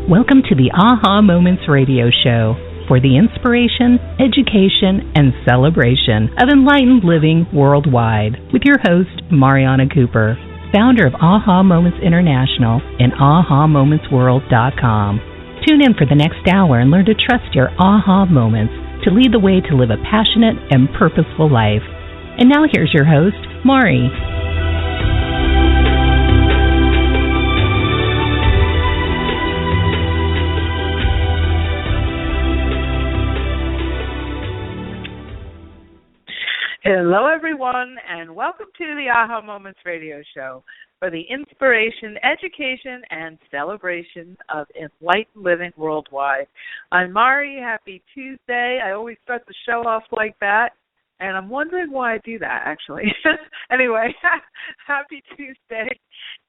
Welcome to the Aha Moments radio show for the inspiration, education, and celebration of enlightened living worldwide with your host, Mariana Cooper, founder of Aha Moments International and AhaMomentsWorld.com. Tune in for the next hour and learn to trust your aha moments to lead the way to live a passionate and purposeful life. And now here's your host, Mari. Hello, everyone, and welcome to the Aha Moments radio show for the inspiration, education, and celebration of enlightened living worldwide. I'm Mari. Happy Tuesday. I always start the show off like that, and I'm wondering why I do that, actually. Anyway, happy Tuesday.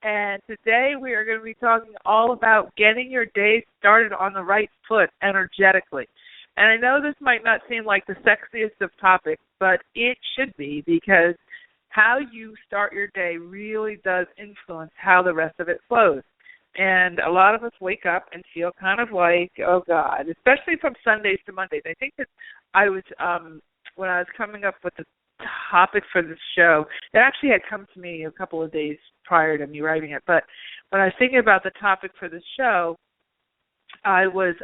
And today we are going to be talking all about getting your day started on the right foot energetically. And I know this might not seem like the sexiest of topics, but it should be, because how you start your day really does influence how the rest of it flows. And a lot of us wake up and feel kind of like, oh, God, especially from Sundays to Mondays. I think that I was, when I was coming up with the topic for this show, it actually had come to me a couple of days prior to me writing it. But when I was thinking about the topic for this show, I was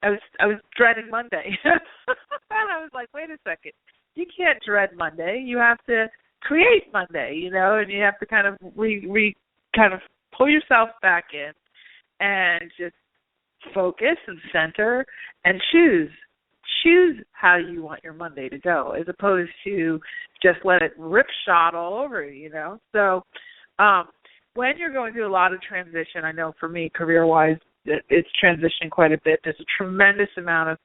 I was dreading Monday. And I was like, wait a second, you can't dread Monday. You have to create Monday, and you have to kind of kind of pull yourself back in and just focus and center and choose how you want your Monday to go, as opposed to just let it ripshod all over you, So when you're going through a lot of transition, I know for me, career-wise, it's transitioning quite a bit. There's a tremendous amount of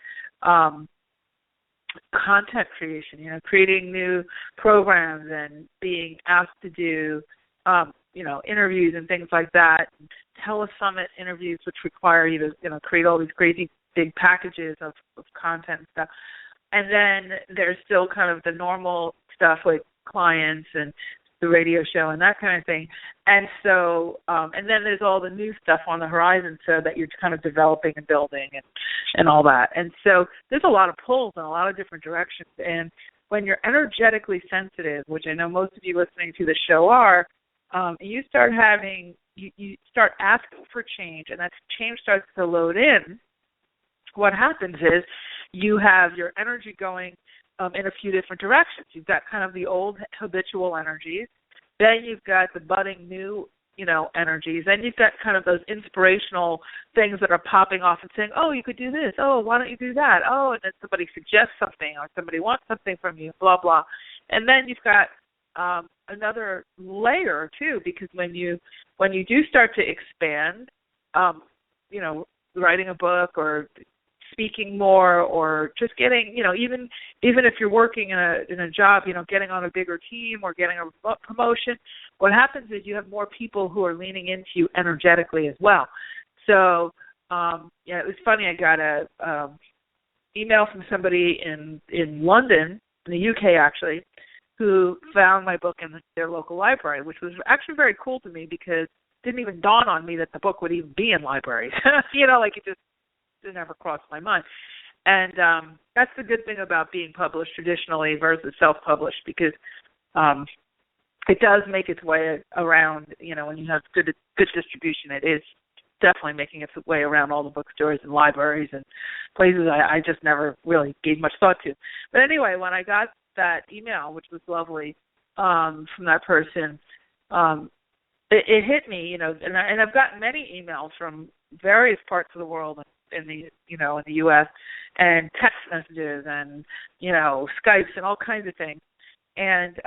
content creation, creating new programs and being asked to do, interviews and things like that. Telesummit interviews, which require you to, create all these crazy big packages of content and stuff. And then there's still kind of the normal stuff like clients and the radio show and that kind of thing. And so, and then there's all the new stuff on the horizon, so that you're kind of developing and building and all that. And so there's a lot of pulls in a lot of different directions. And when you're energetically sensitive, which I know most of you listening to the show are, you start you start asking for change, and that change starts to load in. What happens is you have your energy going in a few different directions. You've got kind of the old habitual energies. Then you've got the budding new, energies. Then you've got kind of those inspirational things that are popping off and saying, oh, you could do this. Oh, why don't you do that? Oh, and then somebody suggests something, or somebody wants something from you, blah, blah. And then you've got another layer, too, because when you do start to expand, writing a book or speaking more, or just getting, even if you're working in a job, getting on a bigger team or getting a promotion, what happens is you have more people who are leaning into you energetically as well. So, it was funny. I got a email from somebody in London, in the UK actually, who found my book in their local library, which was actually very cool to me, because it didn't even dawn on me that the book would even be in libraries. It just never crossed my mind. And that's the good thing about being published traditionally versus self-published, because it does make its way around, when you have good distribution. It is definitely making its way around all the bookstores and libraries and places I just never really gave much thought to. But anyway, when I got that email, which was lovely, from that person, it hit me, and I've gotten many emails from various parts of the world, in the in the U.S., and text messages and Skypes and all kinds of things, and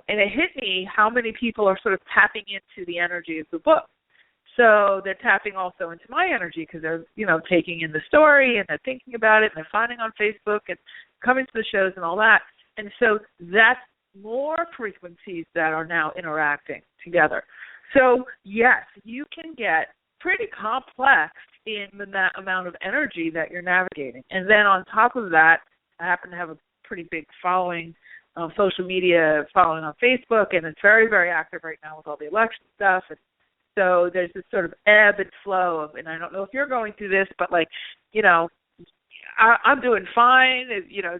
it hit me how many people are sort of tapping into the energy of the book. So they're tapping also into my energy, because they're taking in the story, and they're thinking about it, and they're finding on Facebook and coming to the shows and all that. And so that's more frequencies that are now interacting together. So yes, you can get pretty complex in the amount of energy that you're navigating. And then on top of that, I happen to have a pretty big following, social media following on Facebook, and it's very, very active right now with all the election stuff. And So there's this sort of ebb and flow of, and I don't know if you're going through this, but like, you know, I'm doing fine,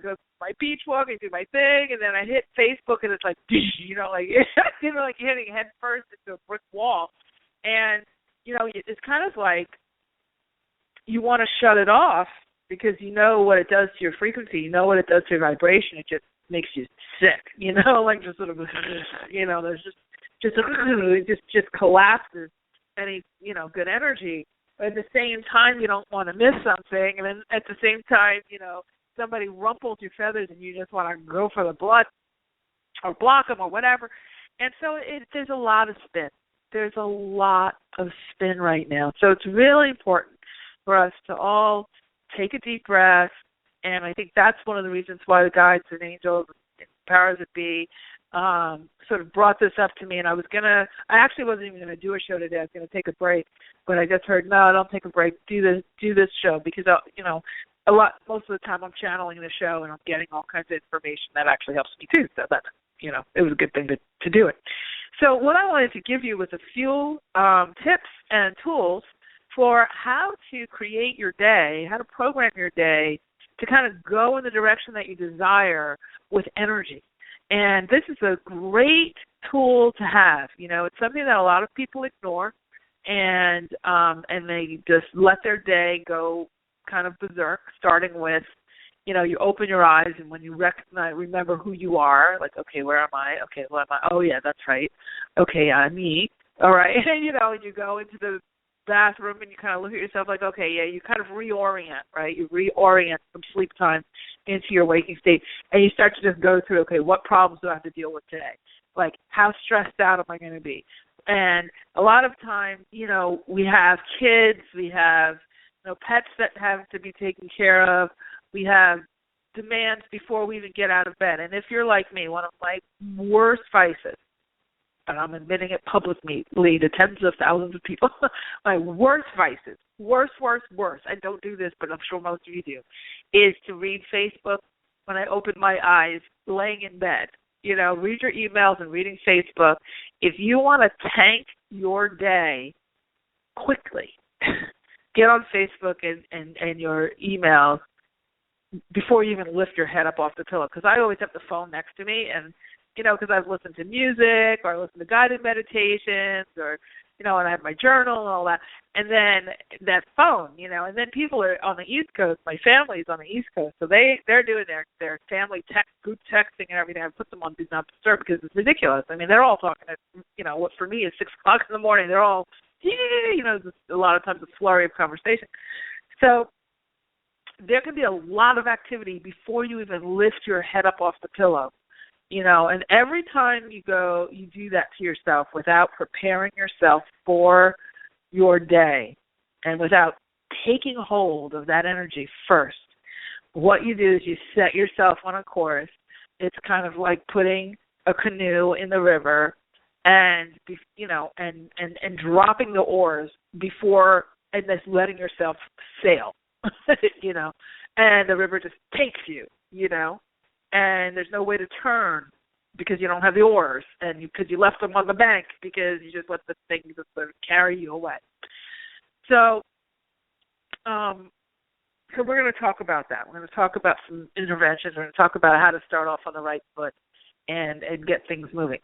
go my beach walk and do my thing, and then I hit Facebook and it's like, like, like hitting head first into a brick wall. And, it's kind of like you want to shut it off because you know what it does to your frequency, you know what it does to your vibration. It just makes you sick, like just sort of, there's just collapses any, good energy. But at the same time, you don't want to miss something. And then at the same time, somebody rumples your feathers and you just want to go for the blood or block them or whatever. And so there's a lot of spin. There's a lot of spin right now. So it's really important for us to all take a deep breath. And I think that's one of the reasons why the guides and angels and powers that be sort of brought this up to me. And I actually wasn't even going to do a show today. I was going to take a break. But I just heard, no, don't take a break. Do this show because, most of the time I'm channeling the show and I'm getting all kinds of information that actually helps me too. So that's, it was a good thing to do it. So what I wanted to give you was a few tips and tools for how to create your day, how to program your day to kind of go in the direction that you desire with energy. And this is a great tool to have. It's something that a lot of people ignore, and they just let their day go kind of berserk, starting with, you open your eyes, and when you remember who you are, like, okay, where am I? Okay, what am I? Oh, yeah, that's right. Okay, I'm me. All right. And you go into the bathroom and you kind of look at yourself like, okay, yeah, you kind of reorient, right? You reorient from sleep time into your waking state, and you start to just go through, okay, what problems do I have to deal with today? Like, how stressed out am I going to be? And a lot of times, we have kids, we have pets that have to be taken care of, we have demands before we even get out of bed. And if you're like me, one of my worst vices, and I'm admitting it publicly to tens of thousands of people, my worst vices, worst, I don't do this, but I'm sure most of you do, is to read Facebook when I open my eyes laying in bed. Read your emails and reading Facebook. If you want to tank your day quickly, get on Facebook and your emails before you even lift your head up off the pillow, because I always have the phone next to me, and because I've listened to music or I listen to guided meditations or, and I have my journal and all that. And then that phone, and then people are on the East Coast. My family's on the East Coast. So they're doing their family group texting and everything. I put them on Do Not Disturb because it's ridiculous. I mean, they're all talking at, what for me is 6 o'clock in the morning. They're all, just a lot of times a flurry of conversation. So there can be a lot of activity before you even lift your head up off the pillow. And every time you do that to yourself without preparing yourself for your day and without taking hold of that energy first, what you do is you set yourself on a course. It's kind of like putting a canoe in the river and dropping the oars before and just letting yourself sail, and the river just takes you, and there's no way to turn because you don't have the oars, and because you left them on the bank because you just let the thing just sort of carry you away. So we're going to talk about that. We're going to talk about some interventions. We're going to talk about how to start off on the right foot and get things moving.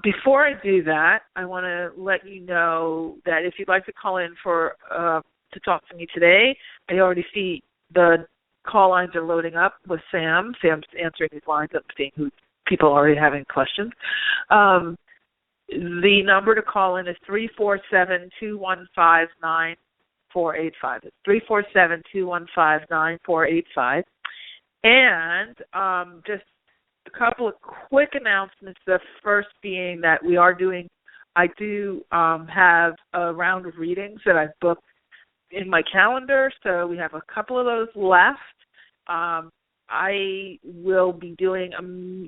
Before I do that, I want to let you know that if you'd like to call in to talk to me today, I already see the call lines are loading up with Sam. Sam's answering these lines. I'm seeing who people are already having questions. The number to call in is 347-215-9485. It's 347-215-9485. And just a couple of quick announcements. The first being that I do have a round of readings that I've booked in my calendar, so we have a couple of those left. I will be doing a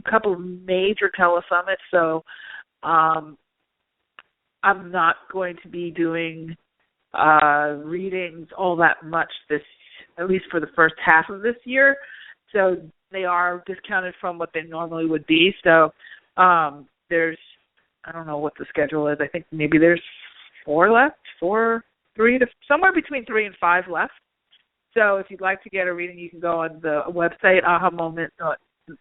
couple of major telesummits, so I'm not going to be doing readings all that much at least for the first half of this year. So they are discounted from what they normally would be. So I don't know what the schedule is. I think maybe there's 4 left, somewhere between 3 and 5 left. So if you'd like to get a reading, you can go on the website, Aha Moment,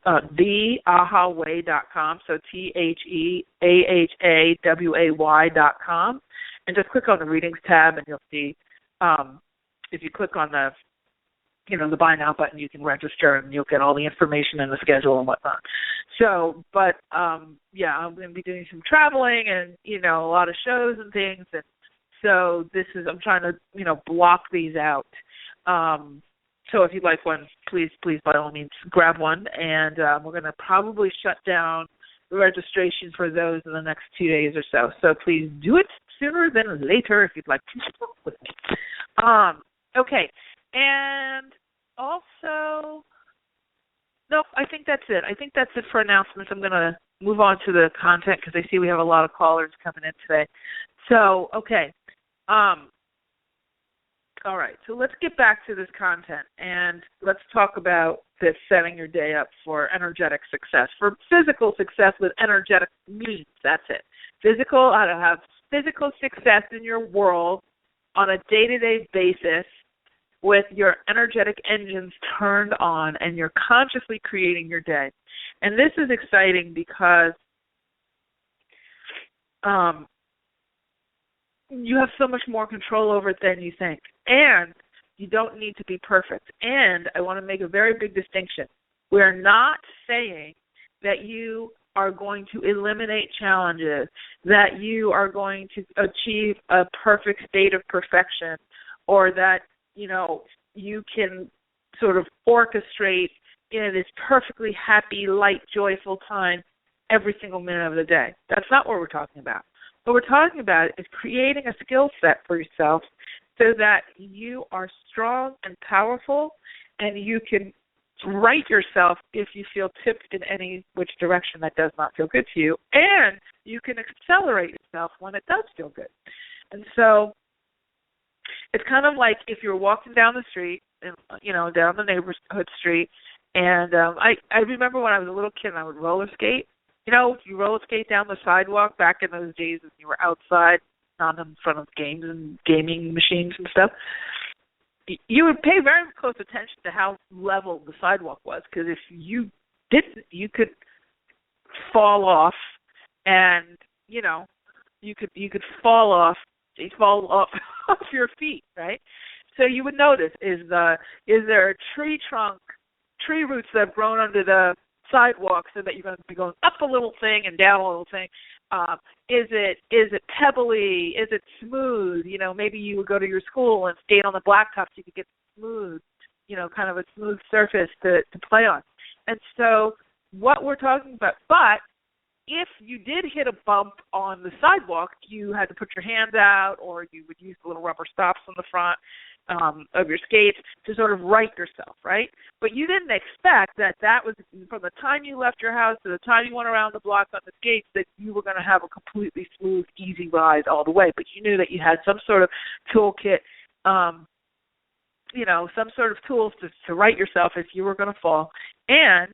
theahaway.com, so TheAHAWay.com, and just click on the readings tab, and you'll see, if you click on the Buy Now button, you can register, and you'll get all the information and the schedule and whatnot. So, but, I'm going to be doing some traveling and, a lot of shows and things, and so I'm trying to, block these out. So if you'd like one, please, by all means, grab one. And we're going to probably shut down the registration for those in the next 2 days or so. So please do it sooner than later if you'd like to talk with me. Okay. And also, no, I think that's it. I think that's it for announcements. I'm going to move on to the content because I see we have a lot of callers coming in today. So, okay. All right, so let's get back to this content, and let's talk about this setting your day up for energetic success. For physical success with energetic means, that's it. How to have physical success in your world on a day-to-day basis with your energetic engines turned on and you're consciously creating your day. And this is exciting because you have so much more control over it than you think. And you don't need to be perfect. And I want to make a very big distinction. We're not saying that you are going to eliminate challenges, that you are going to achieve a perfect state of perfection, or that, you can sort of orchestrate this perfectly happy, light, joyful time every single minute of the day. That's not what we're talking about. What we're talking about is creating a skill set for yourself so that you are strong and powerful and you can right yourself if you feel tipped in any which direction that does not feel good to you, and you can accelerate yourself when it does feel good. And so it's kind of like if you're walking down the street, and down the neighborhood street, and I remember when I was a little kid and I would roller skate. You roller skate down the sidewalk back in those days when you were outside, not in front of games and gaming machines and stuff. You would pay very close attention to how level the sidewalk was, because if you didn't, you could fall off, and you could fall off off your feet, right? So you would notice is there a tree roots that have grown under the sidewalk so that you're going to be going up a little thing and down a little thing. Is it pebbly? Is it smooth? Maybe you would go to your school and skate on the blacktop so you could get smooth, kind of a smooth surface to play on. And so what we're talking about, but if you did hit a bump on the sidewalk, you had to put your hands out, or you would use the little rubber stops on the front of your skates to sort of right yourself, right? But you didn't expect that was from the time you left your house to the time you went around the block on the skates that you were going to have a completely smooth, easy ride all the way. But you knew that you had some sort of toolkit, some sort of tools to right yourself if you were going to fall. And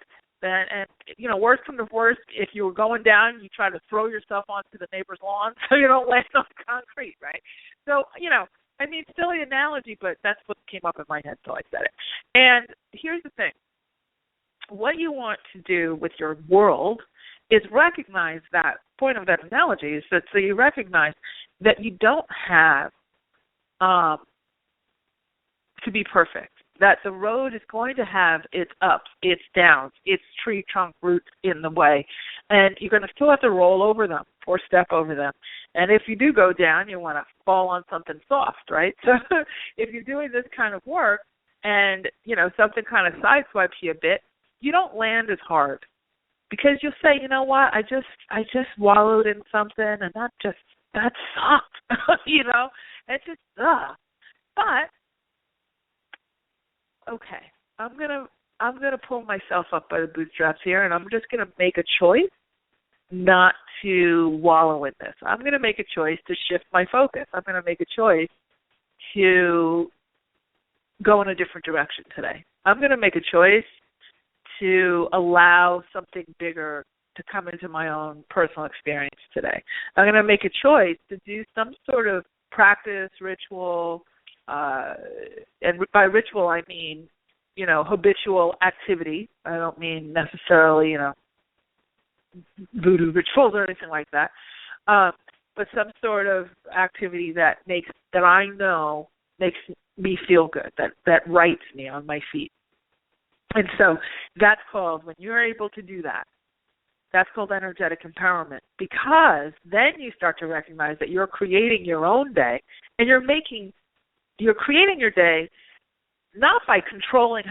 worst come to worst, if you were going down, you try to throw yourself onto the neighbor's lawn so you don't land on the concrete, right? So, silly analogy, but that's what came up in my head, so I said it. And here's the thing. What you want to do with your world is recognize that point of that analogy is that so you recognize that you don't have to be perfect, that the road is going to have its ups, its downs, its tree trunk roots in the way, and you're going to still have to roll over them or step over them. And if you do go down, you want to fall on something soft, right? So if you're doing this kind of work and, something kind of sideswipes you a bit, you don't land as hard because you'll say, you know what, I just wallowed in something and that sucked, it's just, ugh. But okay, I'm gonna pull myself up by the bootstraps here, and I'm just gonna make a choice not to wallow in this. I'm gonna make a choice to shift my focus. I'm gonna make a choice to go in a different direction today. I'm gonna make a choice to allow something bigger to come into my own personal experience today. I'm going to make a choice to do some sort of practice, ritual, and by ritual I mean, habitual activity. I don't mean necessarily, voodoo rituals or anything like that, but some sort of activity that I know makes me feel good, that rights me on my feet. And so that's called, when you're able to do that, that's called energetic empowerment, because then you start to recognize that you're creating your own day, and you're creating your day not by controlling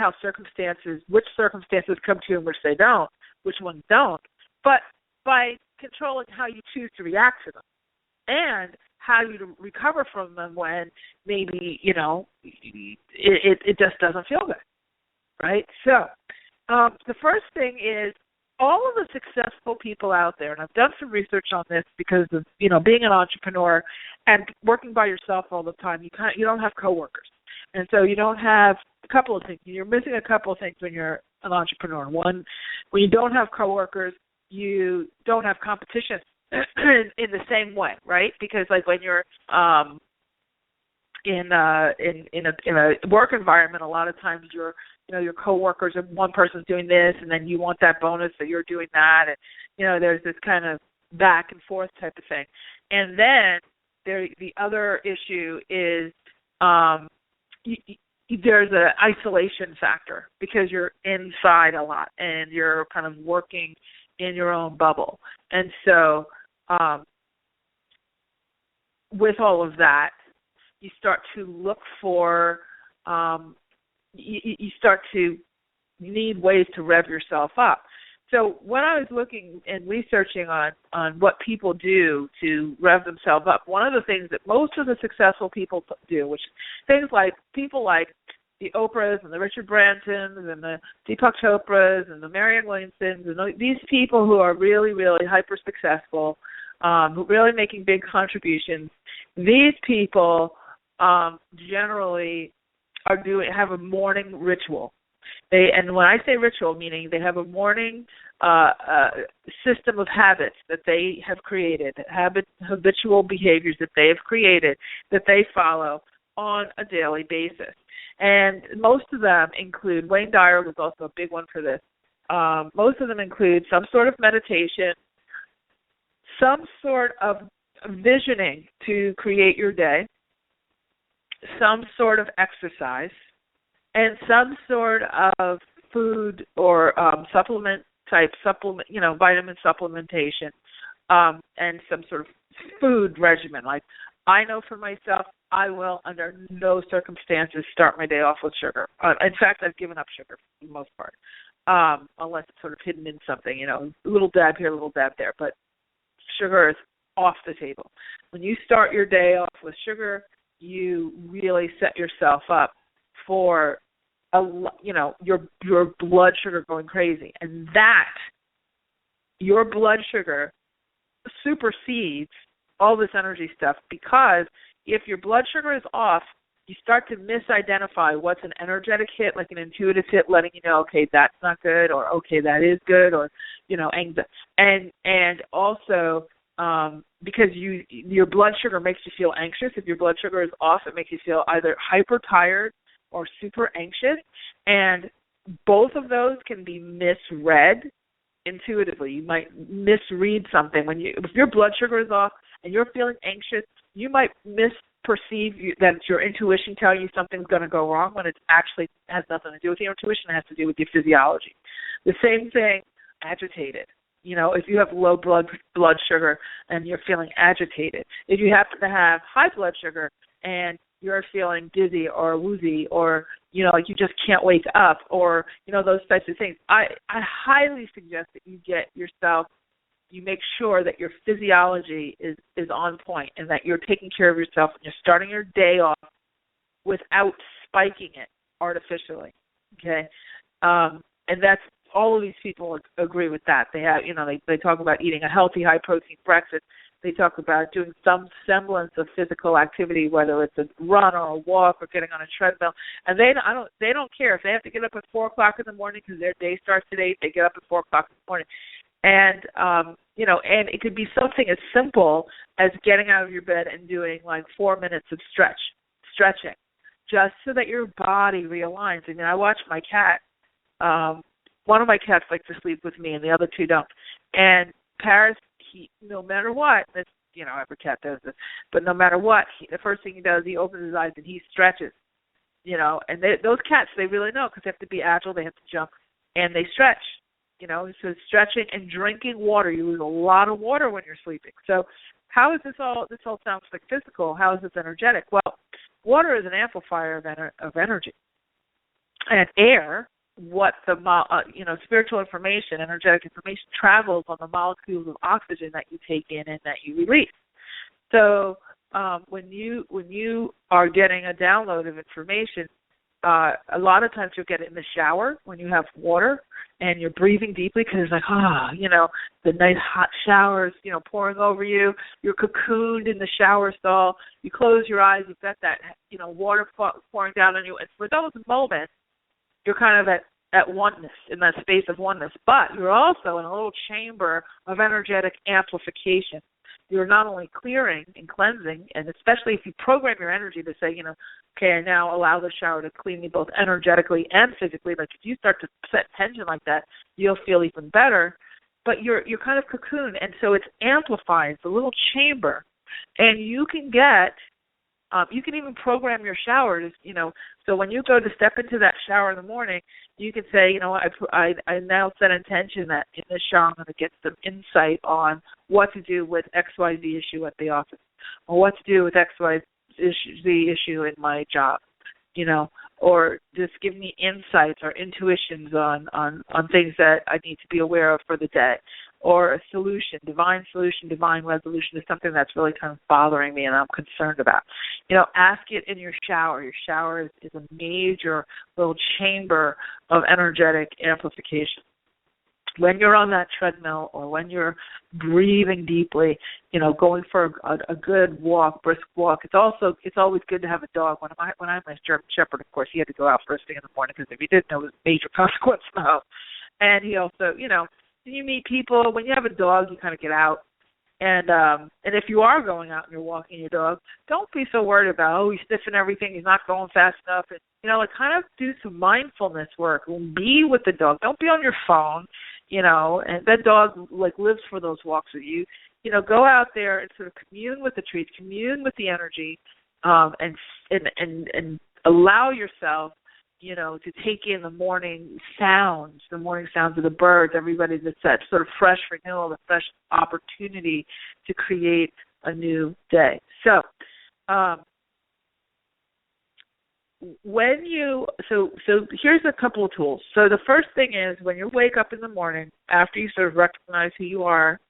which circumstances come to you and which they don't, which ones don't, but by controlling how you choose to react to them and how you recover from them when maybe, it just doesn't feel good, right? So the first thing is, all of the successful people out there, and I've done some research on this because of, being an entrepreneur and working by yourself all the time, you don't have coworkers. And so you don't have a couple of things. You're missing a couple of things when you're an entrepreneur. One, when you don't have coworkers, you don't have competition in the same way, right? Because like when you're in a work environment, a lot of times your coworkers, and one person's doing this, and then you want that bonus, so you're doing that, and there's this kind of back and forth type of thing. And then the other issue is there's an isolation factor because you're inside a lot and you're kind of working in your own bubble. And so with all of that, you start to look for you start to need ways to rev yourself up. So when I was looking and researching on what people do to rev themselves up, one of the things that most of the successful people do, which things like people like the Oprahs and the Richard Bransons and the Deepak Chopras and the Marianne Williamsons and these people who are really, really hyper successful, who really making big contributions, these people generally have a morning ritual. And when I say ritual, meaning they have a morning system of habits that they have created, habitual behaviors that they have created, that they follow on a daily basis. And most of them include, Wayne Dyer was also a big one for this, most of them include some sort of meditation, some sort of visioning to create your day, some sort of exercise, and some sort of food or vitamin supplementation, and some sort of food regimen. Like, I know for myself, I will under no circumstances start my day off with sugar. In fact, I've given up sugar for the most part, unless it's sort of hidden in something, a little dab here, a little dab there. But sugar is off the table. When you start your day off with sugar, you really set yourself up for your blood sugar going crazy, and that your blood sugar supersedes all this energy stuff, because if your blood sugar is off, you start to misidentify what's an energetic hit, like an intuitive hit, letting you know, okay, that's not good, or okay, that is good, or and also because your blood sugar makes you feel anxious. If your blood sugar is off, it makes you feel either hyper tired or super anxious, and both of those can be misread intuitively. You might misread something if your blood sugar is off and you're feeling anxious. You might misperceive that it's your intuition telling you something's going to go wrong, when it actually has nothing to do with your intuition. It has to do with your physiology. The same thing, agitated. If you have low blood sugar and you're feeling agitated, if you happen to have high blood sugar and you're feeling dizzy or woozy, or like you just can't wake up, or those types of things, I highly suggest that you make sure that your physiology is on point, and that you're taking care of yourself and you're starting your day off without spiking it artificially. Okay, and that's, all of these people agree with that. They have, they talk about eating a healthy, high protein breakfast. They talk about doing some semblance of physical activity, whether it's a run or a walk or getting on a treadmill. And they don't care if they have to get up at 4:00 in the morning because their day starts at 8. They get up at 4:00 in the morning. And, and it could be something as simple as getting out of your bed and doing like 4 minutes of stretching, just so that your body realigns. I mean, I watch my cat. One of my cats likes to sleep with me and the other two don't. And Paris, no matter what, every cat does this, but no matter what, the first thing he does, he opens his eyes and he stretches, and those cats, they really know because they have to be agile, they have to jump, and they stretch, so stretching and drinking water. You lose a lot of water when you're sleeping. So how is this all sounds like physical. How is this energetic? Well, water is an amplifier of energy. And air, what the spiritual information, energetic information, travels on the molecules of oxygen that you take in and that you release. So when you are getting a download of information, a lot of times you'll get it in the shower when you have water and you're breathing deeply because it's like, the nice hot showers, pouring over you. You're cocooned in the shower stall. You close your eyes. You've got that, water pouring down on you. And for those moments, you're kind of at oneness, in that space of oneness. But you're also in a little chamber of energetic amplification. You're not only clearing and cleansing, and especially if you program your energy to say, okay, I now allow the shower to clean me both energetically and physically. Like if you start to set tension like that, you'll feel even better. But you're kind of cocooned, and so it's amplifying. It's a little chamber. And you can you can even program your shower to, so when you go to step into that shower in the morning, you can say, I now set intention that in this shower I'm going to get some insight on what to do with XYZ issue at the office, or what to do with XYZ issue in my job, or just give me insights or intuitions on things that I need to be aware of for the day, or a solution, divine resolution to something that's really kind of bothering me and I'm concerned about. Ask it in your shower. Your shower is a major little chamber of energetic amplification. When you're on that treadmill or when you're breathing deeply, going for a good walk, brisk walk, it's always good to have a dog. When I had my German Shepherd, of course, he had to go out first thing in the morning because if he didn't, there was major consequence now. And he also, when you meet people, when you have a dog, you kind of get out. And if you are going out and you're walking your dog, don't be so worried about, he's sniffing everything, he's not going fast enough. And, kind of do some mindfulness work. Be with the dog. Don't be on your phone, and that dog, lives for those walks with you. Go out there and sort of commune with the trees, commune with the energy, and allow yourself, to take in the morning sounds of the birds, everybody, that's that sort of fresh renewal, the fresh opportunity to create a new day. So, so here's a couple of tools. So the first thing is when you wake up in the morning, after you sort of recognize who you are,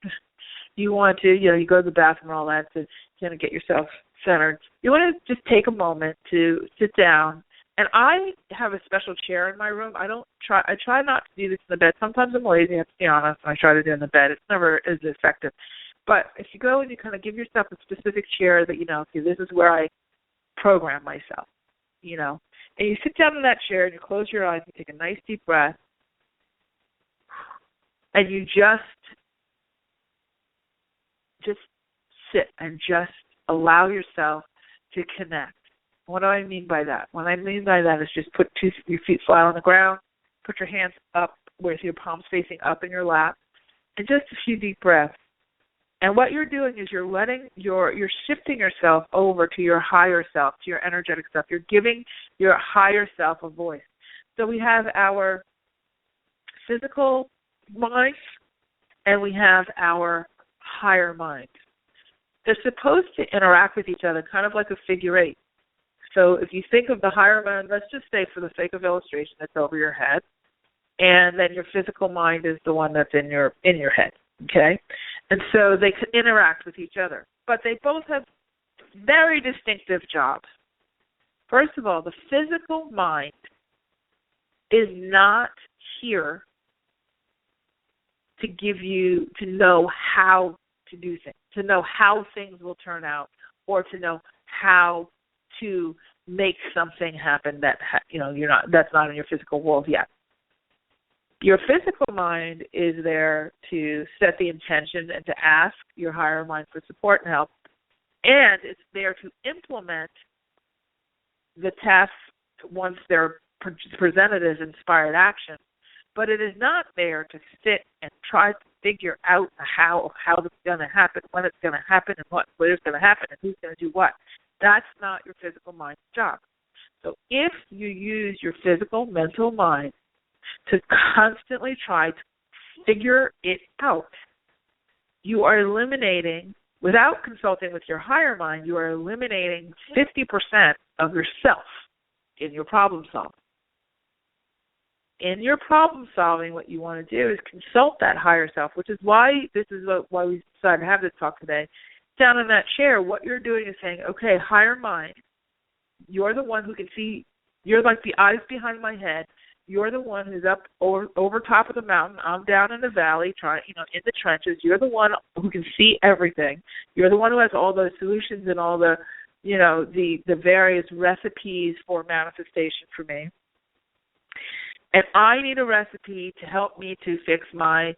you want to, you go to the bathroom and all that to kind of get yourself centered. You want to just take a moment to sit down. And I have a special chair in my room. I try not to do this in the bed. Sometimes I'm lazy, I have to be honest, and I try to do it in the bed. It's never as effective. But if you go and you kind of give yourself a specific chair that, okay, this is where I program myself, and you sit down in that chair and you close your eyes and take a nice deep breath, and you just sit and just allow yourself to connect. What do I mean by that? What I mean by that is just put your feet flat on the ground, put your hands up with your palms facing up in your lap, and just a few deep breaths. And what you're doing is you're shifting yourself over to your higher self, to your energetic self. You're giving your higher self a voice. So we have our physical mind and we have our higher mind. They're supposed to interact with each other kind of like a figure eight. So if you think of the higher mind, let's just say for the sake of illustration, that's over your head, and then your physical mind is the one that's in your head, okay? And so they can interact with each other. But they both have very distinctive jobs. First of all, the physical mind is not here to know how to do things, to know how things will turn out, or to know how to make something happen that that's not in your physical world yet. Your physical mind is there to set the intention and to ask your higher mind for support and help. And it's there to implement the tasks once they're presented as inspired action. But it is not there to sit and try to figure out how it's going to happen, when it's going to happen, and where it's going to happen, and who's going to do what. That's not your physical mind's job. So if you use your physical, mental mind to constantly try to figure it out, you are eliminating, without consulting with your higher mind, you are eliminating 50% of yourself in your problem solving. In your problem solving, what you want to do is consult that higher self, which is why why we decided to have this talk today. Down in that chair, what you're doing is saying, okay, higher mind, you're the one who can see, you're like the eyes behind my head. You're the one who's up over top of the mountain. I'm down in the valley, in the trenches. You're the one who can see everything. You're the one who has all the solutions and all the, the various recipes for manifestation for me. And I need a recipe to help me to fix my,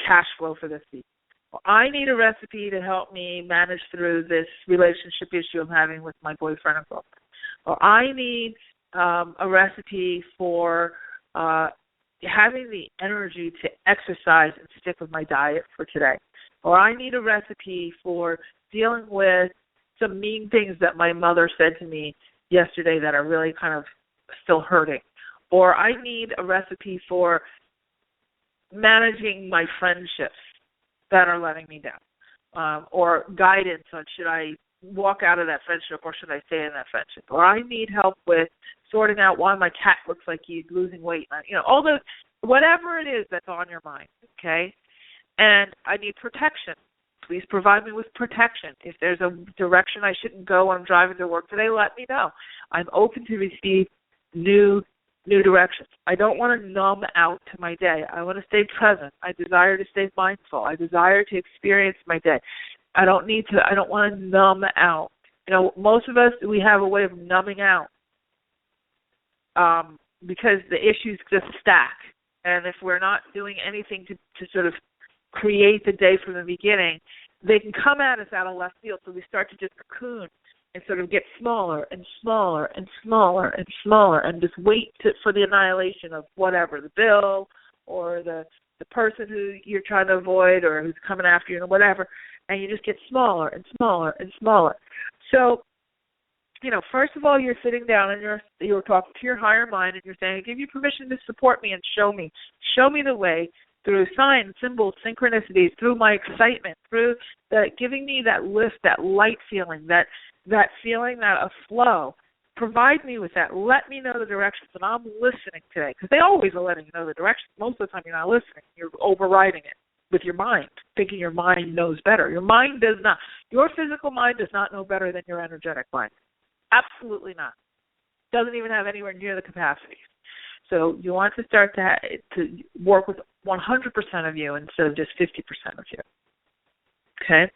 cash flow for this week. Or I need a recipe to help me manage through this relationship issue I'm having with my boyfriend or girlfriend. Or I need a recipe for having the energy to exercise and stick with my diet for today. Or I need a recipe for dealing with some mean things that my mother said to me yesterday that are really kind of still hurting. Or I need a recipe for managing my friendships that are letting me down. Or guidance on should I walk out of that friendship or should I stay in that friendship. Or I need help with sorting out why my cat looks like he's losing weight. All the, whatever it is that's on your mind, okay? And I need protection. Please provide me with protection. If there's a direction I shouldn't go when I'm driving to work today, let me know. I'm open to receive new directions. I don't want to numb out to my day. I want to stay present. I desire to stay mindful. I desire to experience my day. I don't want to numb out. Most of us, we have a way of numbing out because the issues just stack. And if we're not doing anything to sort of create the day from the beginning, they can come at us out of left field. So we start to just cocoon and sort of get smaller and smaller and smaller and smaller and just wait for the annihilation of whatever, the bill or the person who you're trying to avoid or who's coming after you or whatever, and you just get smaller and smaller and smaller. So, first of all, you're sitting down and you're talking to your higher mind and you're saying, I give you permission to support me and show me the way through signs, symbols, synchronicities, through my excitement, through giving me that lift, that light feeling, that feeling, that a flow. Provide me with that. Let me know the directions, and I'm listening today. Because they always are letting you know the directions. Most of the time you're not listening. You're overriding it with your mind, thinking your mind knows better. Your mind does not. Your physical mind does not know better than your energetic mind. Absolutely not. Doesn't even have anywhere near the capacity. So you want to start to work with 100% of you instead of just 50% of you. Okay?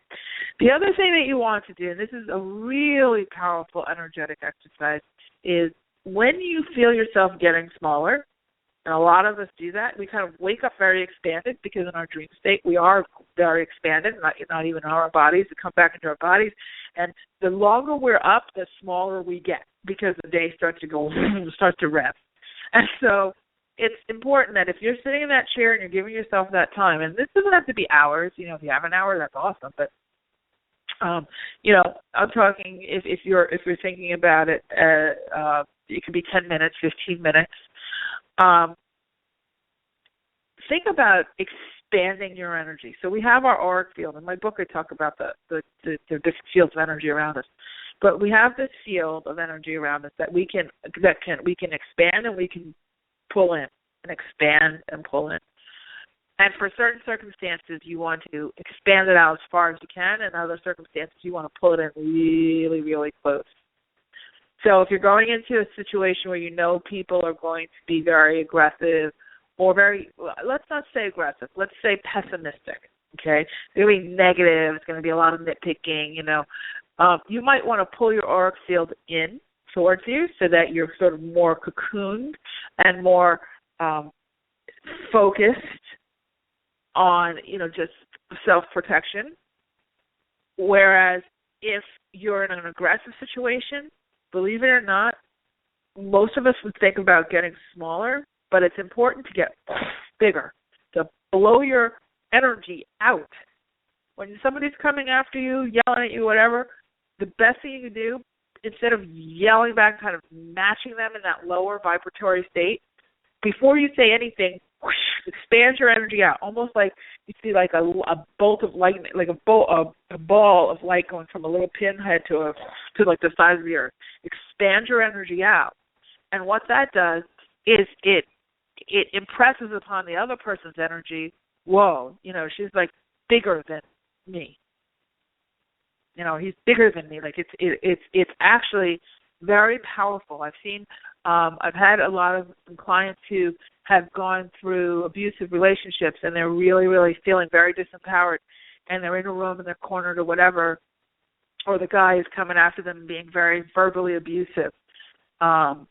The other thing that you want to do, and this is a really powerful energetic exercise, is when you feel yourself getting smaller, and a lot of us do that, we kind of wake up very expanded because in our dream state we are very expanded, not even in our bodies. We come back into our bodies, and the longer we're up, the smaller we get because the day starts to rev. And so it's important that if you're sitting in that chair and you're giving yourself that time, and this doesn't have to be hours. If you have an hour, that's awesome. But I'm talking if you're thinking about it, it could be 10 minutes, 15 minutes. Think about expanding your energy. So we have our auric field. In my book, I talk about the different fields of energy around us. But we have this field of energy around us that we can expand and we can pull in, and expand and pull in. And for certain circumstances, you want to expand it out as far as you can, and other circumstances, you want to pull it in really, really close. So if you're going into a situation where you know people are going to be very aggressive or let's not say aggressive, let's say pessimistic, okay? They're going to be negative. It's going to be a lot of nitpicking, you might want to pull your auric field in towards you so that you're sort of more cocooned and more focused on, just self-protection. Whereas if you're in an aggressive situation, believe it or not, most of us would think about getting smaller, but it's important to get bigger, to blow your energy out. When somebody's coming after you, yelling at you, whatever, the best thing you can do, instead of yelling back, kind of matching them in that lower vibratory state, before you say anything, whoosh, expand your energy out, almost like you see like a bolt of lightning, like a ball of light going from a little pinhead to like the size of the earth. Expand your energy out, and what that does is it impresses upon the other person's energy. Whoa, she's like bigger than me. He's bigger than me. Like it's actually very powerful. I've had a lot of clients who have gone through abusive relationships, and they're really, really feeling very disempowered, and they're in a room and they're cornered or whatever, or the guy is coming after them being very verbally abusive, condescending,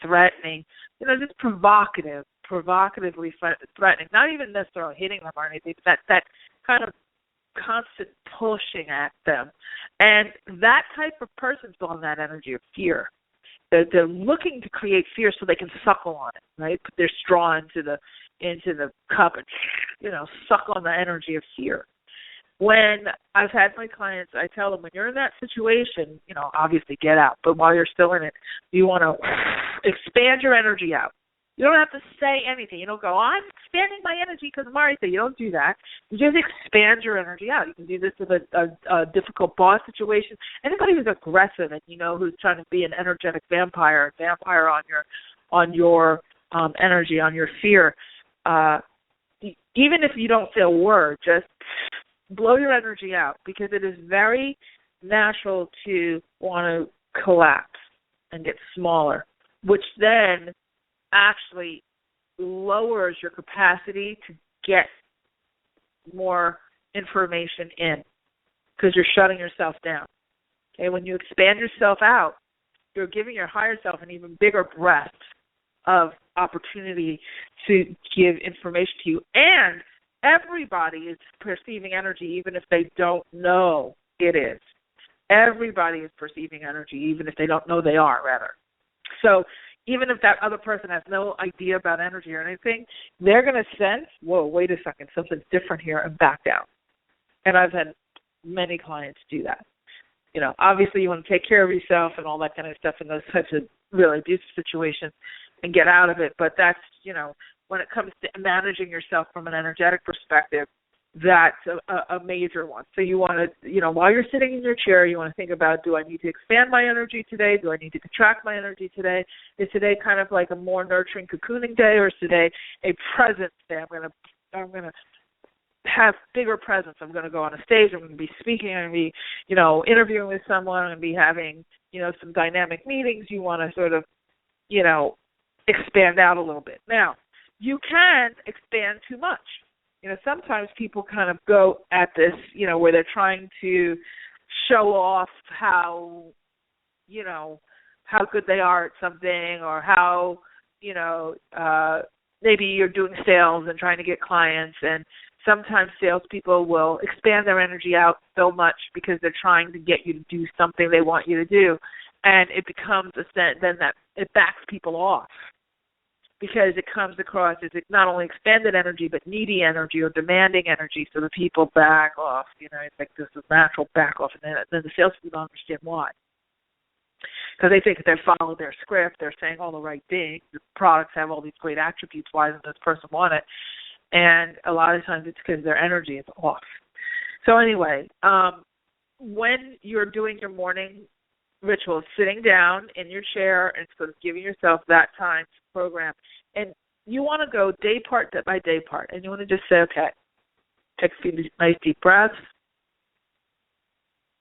threatening, just provocatively threatening, not even necessarily hitting them or anything, but that kind of constant pushing at them. And that type of person's on that energy of fear. They're looking to create fear so they can suckle on it, right? Put their straw into the cup and, suck on the energy of fear. When I've had my clients, I tell them, when you're in that situation, obviously get out. But while you're still in it, you want to expand your energy out. You don't have to say anything. You don't go, I'm expanding my energy because Mari said. You don't do that. You just expand your energy out. You can do this with a difficult boss situation. Anybody who's aggressive and who's trying to be an energetic vampire on your energy, on your fear. Even if you don't say a word, just blow your energy out, because it is very natural to want to collapse and get smaller, which then actually lowers your capacity to get more information in, because you're shutting yourself down. Okay, when you expand yourself out, you're giving your higher self an even bigger breadth of opportunity to give information to you. And everybody is perceiving energy, even if they don't know it is. Everybody is perceiving energy, even if they don't know they are, rather. So even if that other person has no idea about energy or anything, they're going to sense, whoa, wait a second, something's different here, and back down. And I've had many clients do that. Obviously you want to take care of yourself and all that kind of stuff in those types of really abusive situations and get out of it. But that's, when it comes to managing yourself from an energetic perspective, that's a major one. So you want to, while you're sitting in your chair, you want to think about, do I need to expand my energy today? Do I need to contract my energy today? Is today kind of like a more nurturing, cocooning day, or is today a presence day? I'm going to have bigger presence. I'm going to go on a stage. I'm going to be speaking. I'm going to be, interviewing with someone. I'm going to be having, some dynamic meetings. You want to sort of, expand out a little bit. Now, you can expand too much. Sometimes people kind of go at this, where they're trying to show off how good they are at something, or how, maybe you're doing sales and trying to get clients, and sometimes salespeople will expand their energy out so much because they're trying to get you to do something they want you to do, and it becomes then that it backs people off, because it comes across as not only expanded energy, but needy energy or demanding energy, so the people back off. It's like this is natural back off, and then the salespeople don't understand why. Because they think if they follow their script, they're saying all the right things, the products have all these great attributes, why doesn't this person want it? And a lot of times it's because their energy is off. So anyway, when you're doing your morning ritual, sitting down in your chair and sort of giving yourself that time to program, and you want to go day part by day part, and you want to just say, okay, take a few nice deep breaths,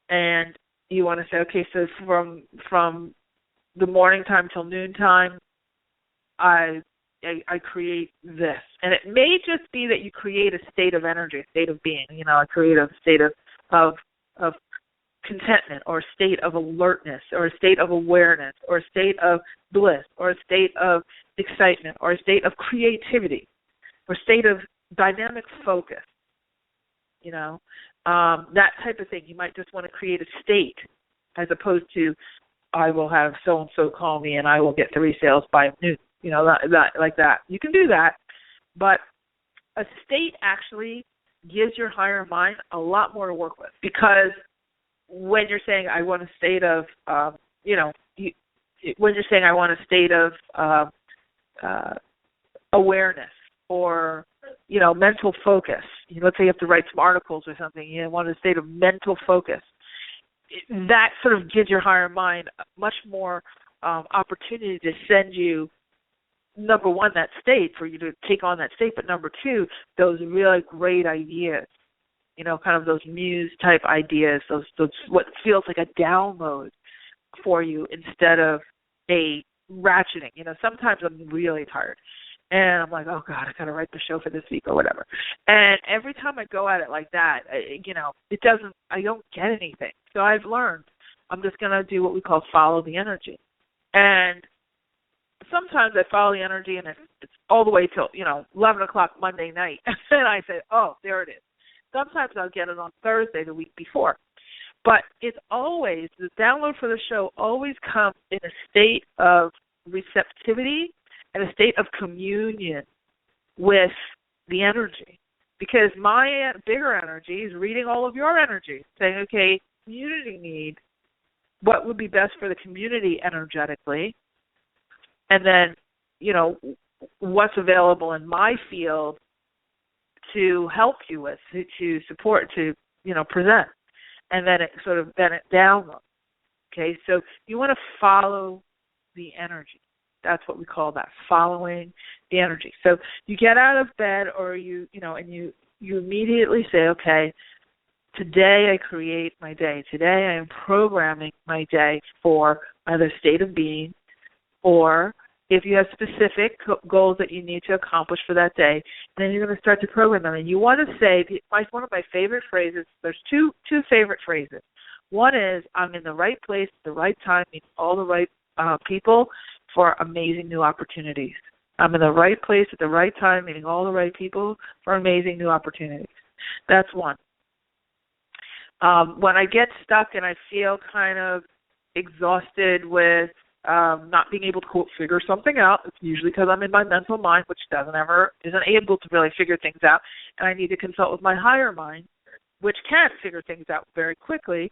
and you want to say, okay, so from the morning time till noon time, I create this, and it may just be that you create a state of energy, a state of being. I create a state of contentment, or a state of alertness, or a state of awareness, or a state of bliss, or a state of excitement or a state of creativity or state of dynamic focus, that type of thing. You might just want to create a state as opposed to I will have so-and-so call me and I will get 3 sales by noon, like that. You can do that, but a state actually gives your higher mind a lot more to work with, because when you're saying I want a state of, when you're saying I want a state of awareness or, mental focus, let's say you have to write some articles or something, you want a state of mental focus, that sort of gives your higher mind much more opportunity to send you, number one, that state for you to take on that state, but number two, those really great ideas, kind of those muse type ideas, those what feels like a download for you instead of a ratcheting. Sometimes I'm really tired and I'm like, oh God, I got to write the show for this week or whatever. And every time I go at it like that, I don't get anything. So I've learned I'm just going to do what we call follow the energy. And sometimes I follow the energy and it's all the way till, 11 o'clock Monday night. And I say, oh, there it is. Sometimes I'll get it on Thursday the week before. But it's always, the download for the show always comes in a state of receptivity and a state of communion with the energy. Because my bigger energy is reading all of your energy, saying, okay, community need, what would be best for the community energetically, and then, what's available in my field to help you with, to support, to, present. And then it downloads. Okay, so you want to follow the energy. That's what we call that, following the energy. So you get out of bed or you immediately say, okay, today I create my day. Today I am programming my day for either state of being, or if you have specific goals that you need to accomplish for that day, then you're going to start to program them. And you want to say, one of my favorite phrases, there's two favorite phrases. One is, I'm in the right place at the right time, meeting all the right people for amazing new opportunities. I'm in the right place at the right time, meeting all the right people for amazing new opportunities. That's one. When I get stuck and I feel kind of exhausted with not being able to, quote, figure something out, it's usually because I'm in my mental mind, which isn't able to really figure things out, and I need to consult with my higher mind, which can figure things out very quickly,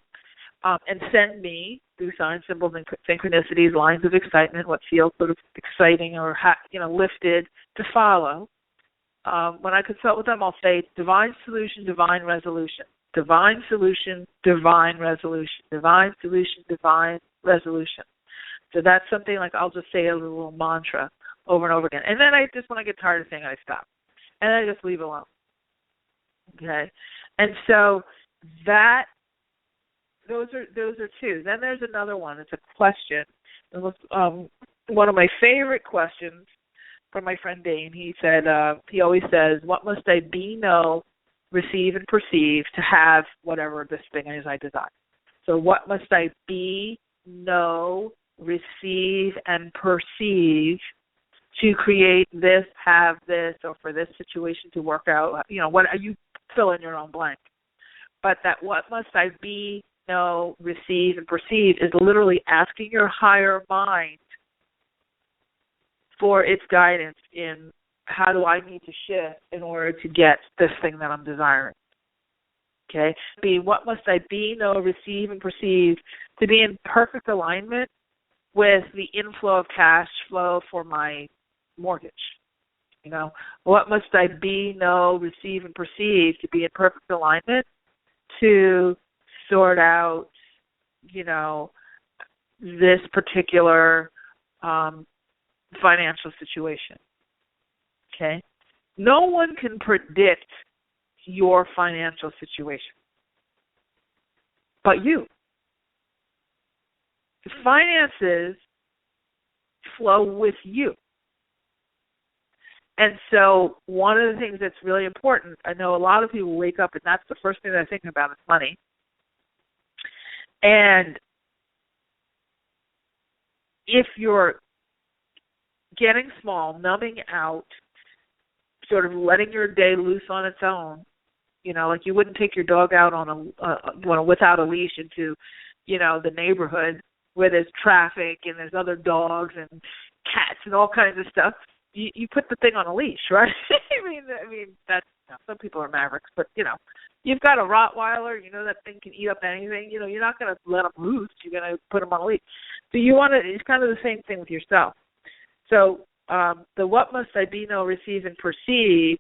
and send me, through signs, symbols, and synchronicities, lines of excitement, what feels sort of exciting or lifted to follow. When I consult with them, I'll say divine solution, divine resolution. Divine solution, divine resolution. Divine solution, divine resolution. So that's something like I'll just say a little mantra over and over again. And then when I get tired of saying it, I stop. And I just leave it alone. Okay? And so those are two. Then there's another one. It's a question. It was one of my favorite questions from my friend Dane. He said, he always says, what must I be, know, receive, and perceive to have whatever this thing is I desire? So what must I be, know, receive, and perceive to create this, have this, or for this situation to work out? What you fill in your own blank. But that what must I be, know, receive, and perceive is literally asking your higher mind for its guidance in how do I need to shift in order to get this thing that I'm desiring. Okay? What must I be, know, receive, and perceive to be in perfect alignment with the inflow of cash flow for my mortgage? What must I be, know, receive, and perceive to be in perfect alignment to sort out, this particular financial situation? Okay? No one can predict your financial situation but you. The finances flow with you. And so one of the things that's really important, I know a lot of people wake up and that's the first thing they're thinking about is money. And if you're getting small, numbing out, sort of letting your day loose on its own. Like you wouldn't take your dog out on without a leash into, the neighborhood where there's traffic and there's other dogs and cats and all kinds of stuff. You put the thing on a leash, right? I mean that's some people are mavericks, but you've got a Rottweiler. That thing can eat up anything. You're not going to let them loose. You're going to put them on a leash. So it's kind of the same thing with yourself. So the what must I be, know, receive, and perceive.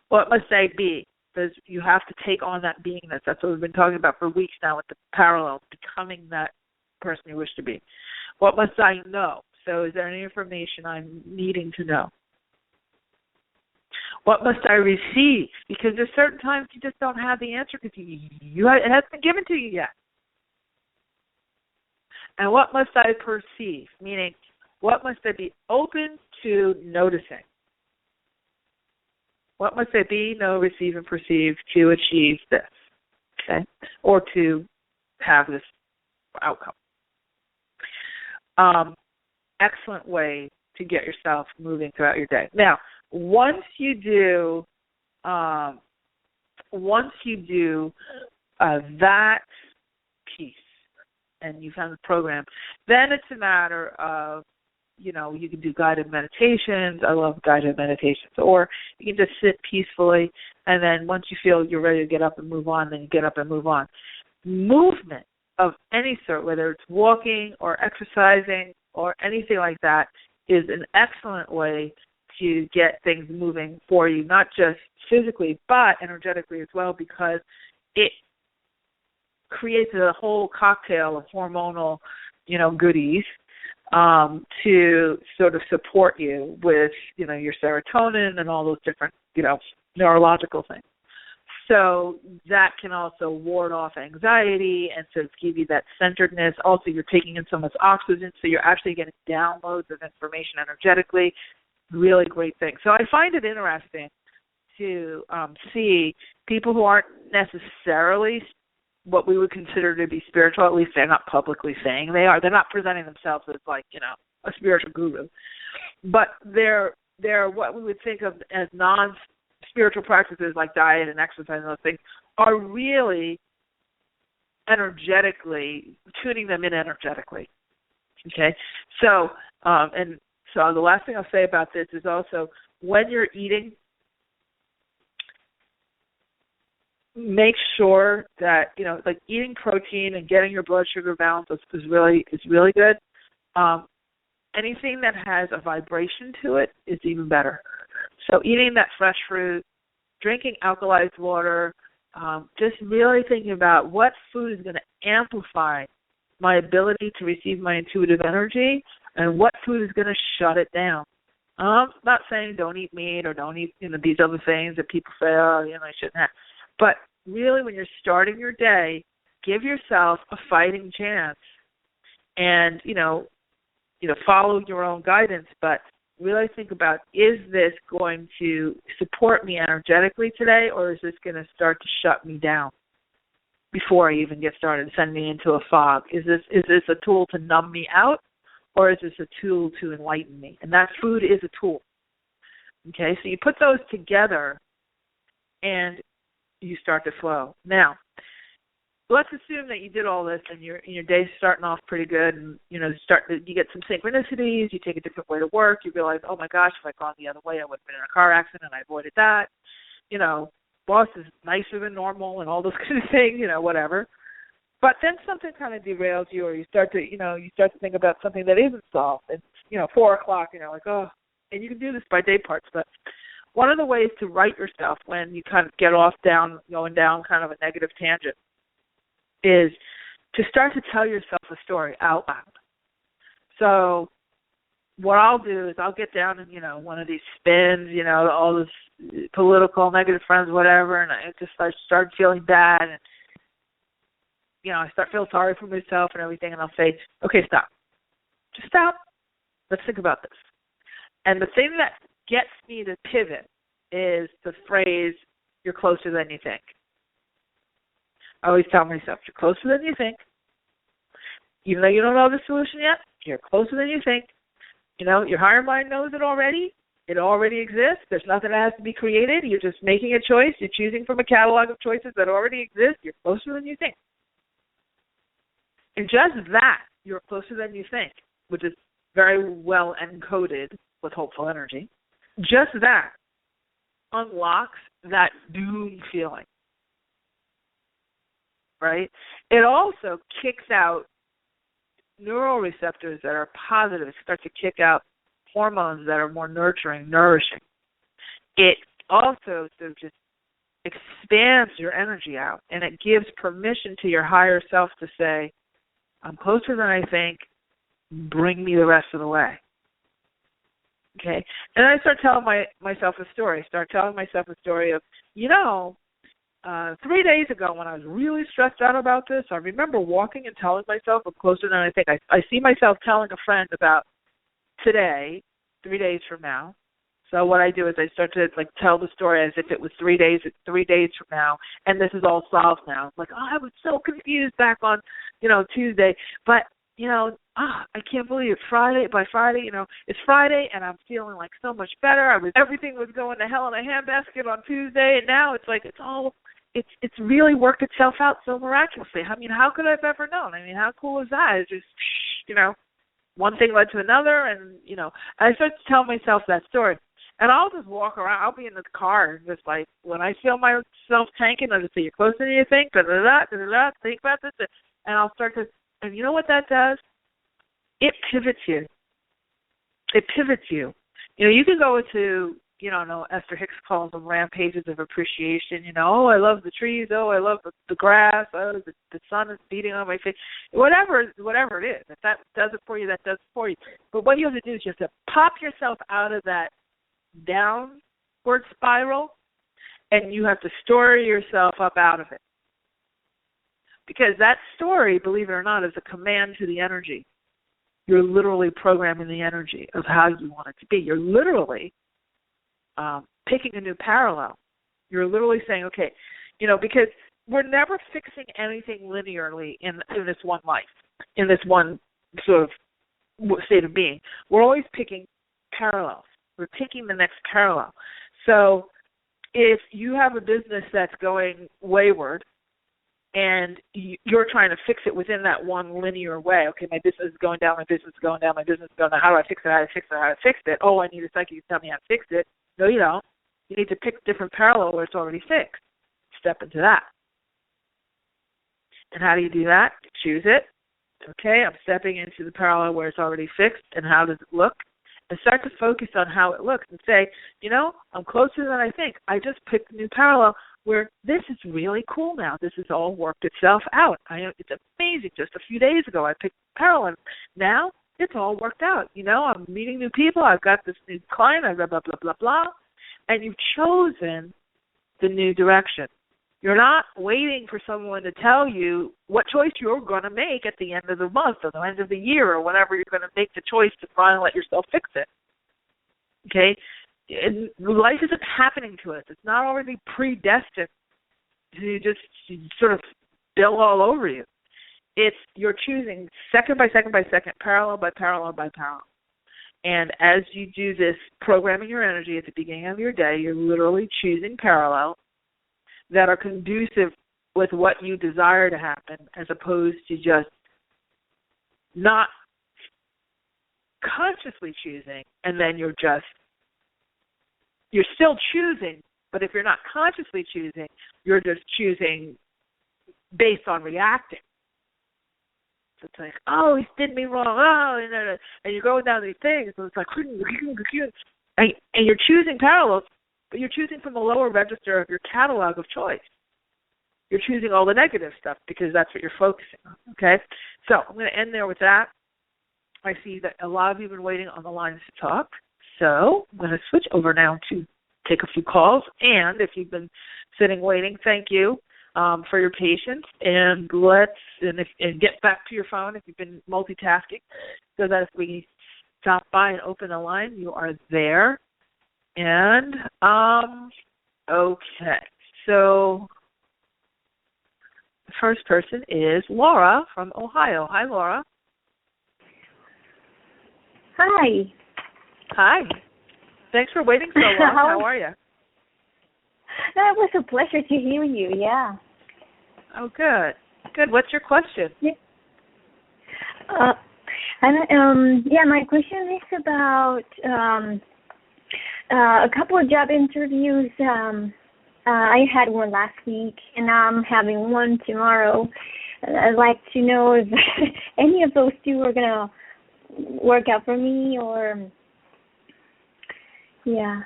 What must I be? Because you have to take on that beingness. That's what we've been talking about for weeks now with the parallels, becoming that person you wish to be. What must I know? So is there any information I'm needing to know? What must I receive? Because there's certain times you just don't have the answer because it hasn't been given to you yet. And what must I perceive? Meaning, what must I be open to noticing? What must I be, know, receive, and perceive to achieve this? Okay? Or to have this outcome. Excellent way to get yourself moving throughout your day. Now, once you do that piece and you found the program, then it's a matter of, you can do guided meditations. I love guided meditations. Or you can just sit peacefully, and then once you feel you're ready to get up and move on, then you get up and move on. Movement of any sort, whether it's walking or exercising or anything like that, is an excellent way to get things moving for you, not just physically, but energetically as well, because it creates a whole cocktail of hormonal, goodies to sort of support you with, your serotonin and all those different, neurological things. So that can also ward off anxiety and so give you that centeredness. Also, you're taking in so much oxygen, so you're actually getting downloads of information energetically. Really great thing. So I find it interesting to see people who aren't necessarily what we would consider to be spiritual, at least they're not publicly saying they are. They're not presenting themselves as like, a spiritual guru. But they're what we would think of as non-spiritual practices like diet and exercise and those things are really energetically, tuning them in energetically. Okay? So, so the last thing I'll say about this is also when you're eating, make sure that, like eating protein and getting your blood sugar balanced is really good. Anything that has a vibration to it is even better. So eating that fresh fruit, drinking alkalized water, just really thinking about what food is going to amplify my ability to receive my intuitive energy and what food is going to shut it down. I'm not saying don't eat meat or don't eat these other things that people say, I shouldn't have. But really, when you're starting your day, give yourself a fighting chance, and follow your own guidance. But really think about: is this going to support me energetically today, or is this going to start to shut me down before I even get started, send me into a fog? Is this a tool to numb me out, or is this a tool to enlighten me? And that food is a tool. Okay, so you put those together, and you start to flow. Now, let's assume that you did all this and your day's starting off pretty good, and you get some synchronicities. You take a different way to work. You realize, oh my gosh, if I'd gone the other way, I would have been in a car accident. I avoided that. Boss is nicer than normal, and all those kind of things. Whatever. But then something kind of derails you, or you start to think about something that isn't solved. It's 4 o'clock. Like, oh, and you can do this by day parts, but one of the ways to right yourself when you kind of get going down kind of a negative tangent is to start to tell yourself a story out loud. So what I'll do is I'll get down in, one of these spins, all this political, negative friends, whatever, and I start feeling bad, and, I start feeling sorry for myself and everything, and I'll say, okay, stop. Just stop. Let's think about this. And the thing that gets me to pivot is the phrase, you're closer than you think. I always tell myself, you're closer than you think. Even though you don't know the solution yet, you're closer than you think. Your higher mind knows it already. It already exists. There's nothing that has to be created. You're just making a choice. You're choosing from a catalog of choices that already exist. You're closer than you think. And just that, you're closer than you think, which is very well encoded with hopeful energy. Just that unlocks that doom feeling, right? It also kicks out neural receptors that are positive. It starts to kick out hormones that are more nurturing, nourishing. It also sort of just expands your energy out, and it gives permission to your higher self to say, I'm closer than I think, bring me the rest of the way. Okay? And I start telling myself a story. I start telling myself a story of, 3 days ago when I was really stressed out about this, I remember walking and telling myself I'm closer than I think. I see myself telling a friend about today, 3 days from now. So what I do is I start to tell the story as if it was 3 days. It's 3 days from now, and this is all solved now. Like, I was so confused back on, Tuesday, but I can't believe it. By Friday, it's Friday, and I'm feeling like so much better. Everything was going to hell in a handbasket on Tuesday, and now it's like it's really worked itself out so miraculously. I mean, how could I have ever known? I mean, how cool is that? It's just, one thing led to another, and I start to tell myself that story. And I'll just walk around. I'll be in the car, and just when I feel myself tanking, I'll just say, you're closer than you think, da-da-da, da-da-da, think about this. And I'll start to, and you know what that does? It pivots you. It pivots you. You can go into, Esther Hicks calls them rampages of appreciation. I love the trees. I love the grass. The sun is beating on my face. Whatever it is. If that does it for you, that does it for you. But what you have to do is you have to pop yourself out of that downward spiral, and you have to story yourself up out of it. Because that story, believe it or not, is a command to the energy. You're literally programming the energy of how you want it to be. You're literally picking a new parallel. You're literally saying, okay, because we're never fixing anything linearly in this one life, in this one sort of state of being. We're always picking parallels. We're picking the next parallel. So if you have a business that's going wayward and you're trying to fix it within that one linear way, okay, my business is going down, my business is going down, my business is going down, how do I fix it, how do I fix it, how do I fix it? Oh, I need a psychic to tell me how to fix it. No, you don't. You need to pick a different parallel where it's already fixed. Step into that. And how do you do that? Choose it. Okay, I'm stepping into the parallel where it's already fixed, and how does it look? And start to focus on how it looks and say, I'm closer than I think. I just picked a new parallel where this is really cool now. This has all worked itself out. It's amazing. Just a few days ago, I picked a parallel. Now it's all worked out. I'm meeting new people. I've got this new client. I've blah, blah, blah, blah, blah. And you've chosen the new direction. You're not waiting for someone to tell you what choice you're going to make at the end of the month or the end of the year or whenever you're going to make the choice to finally let yourself fix it. Okay? And life isn't happening to us. It's not already predestined to just sort of spill all over you. It's you're choosing second by second by second, parallel by parallel by parallel. And as you do this, programming your energy at the beginning of your day, you're literally choosing parallels that are conducive with what you desire to happen, as opposed to just not consciously choosing, and then you're still choosing, but if you're not consciously choosing, you're just choosing based on reacting. So it's like, oh, he did me wrong, and you're going down these things, so it's like, and you're choosing parallels, but you're choosing from the lower register of your catalog of choice. You're choosing all the negative stuff because that's what you're focusing on, okay? So I'm going to end there with that. I see that a lot of you have been waiting on the lines to talk, so I'm going to switch over now to take a few calls. And if you've been sitting waiting, thank you for your patience. And and get back to your phone if you've been multitasking, so that if we stop by and open the line, you are there. And, okay, so the first person is Laura from Ohio. Hi, Laura. Hi. Hi. Thanks for waiting so long. How are you? No, it was a pleasure to hear you, yeah. Oh, good. Good. What's your question? Yeah. My question is about a couple of job interviews. I had one last week, and I'm having one tomorrow. I'd like to know if any of those two are going to work out for me, or, yeah.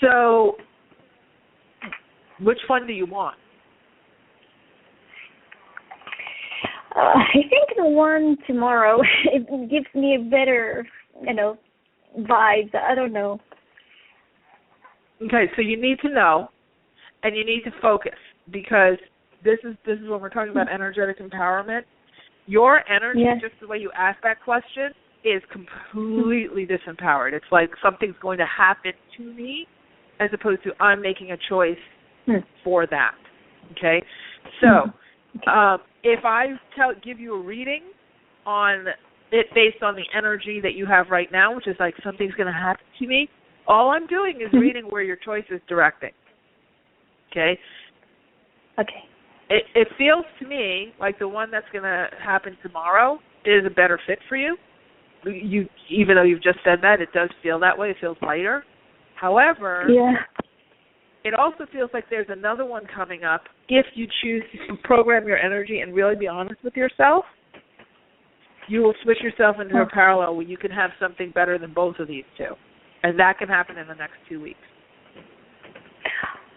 So, which one do you want? I think the one tomorrow, it gives me a better, vibes. I don't know. Okay, so you need to know, and you need to focus, because this is when we're talking about energetic empowerment. Your energy, just the way you ask that question, is completely disempowered. It's like something's going to happen to me, as opposed to I'm making a choice for that. Okay, so if I give you a reading on it based on the energy that you have right now, which is like something's going to happen to me, all I'm doing is reading where your choice is directing. Okay? Okay. It feels to me like the one that's going to happen tomorrow is a better fit for you. Even though you've just said that, it does feel that way. It feels lighter. However, it also feels like there's another one coming up if you choose to program your energy and really be honest with yourself. You will switch yourself into a parallel where you can have something better than both of these two. And that can happen in the next 2 weeks.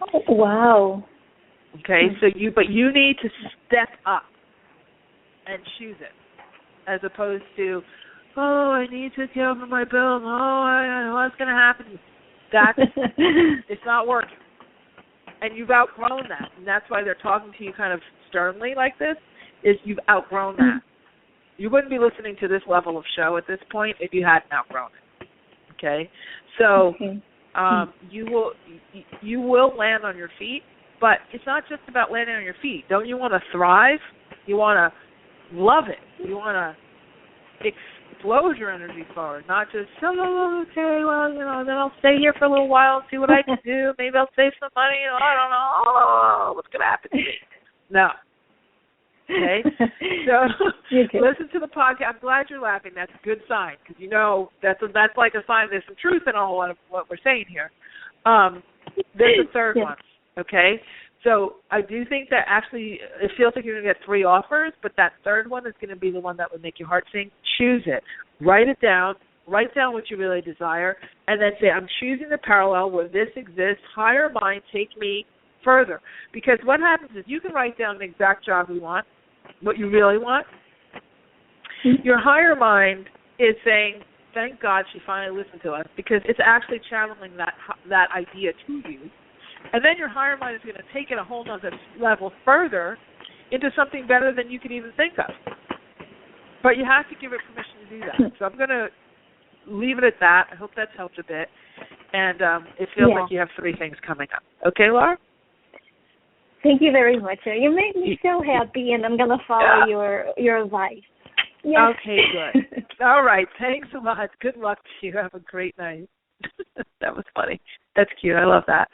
Oh, wow. Okay, but you need to step up and choose it, as opposed to, I need to pay over my bills. I know what's going to happen. It's not working. And you've outgrown that. And that's why they're talking to you kind of sternly like this, is you've outgrown that. You wouldn't be listening to this level of show at this point if you hadn't outgrown it. Okay? So you will land on your feet, but it's not just about landing on your feet. Don't you want to thrive? You want to love it. You want to explode your energy forward, not just, okay, well, then I'll stay here for a little while and see what I can do. Maybe I'll save some money. I don't know. What's going to happen to me? No. Okay? So listen to the podcast. I'm glad you're laughing. That's a good sign, because that's like a sign there's some truth in all of what we're saying here. There's a third one, okay? So I do think that actually it feels like you're going to get 3 offers, but that third one is going to be the one that would make your heart sing. Choose it. Write it down. Write down what you really desire, and then say, I'm choosing the parallel where this exists. Higher mind, take me further. Because what happens is you can write down the exact job you want, what you really want. Your higher mind is saying, thank God she finally listened to us, because it's actually channeling that idea to you. And then your higher mind is going to take it a whole other level further into something better than you could even think of. But you have to give it permission to do that. So I'm going to leave it at that. I hope that's helped a bit. And it feels like you have 3 things coming up. Okay, Laura? Thank you very much. You made me so happy, and I'm going to follow your advice. Yes. Okay, good. All right. Thanks a lot. Good luck to you. Have a great night. That was funny. That's cute. I love that.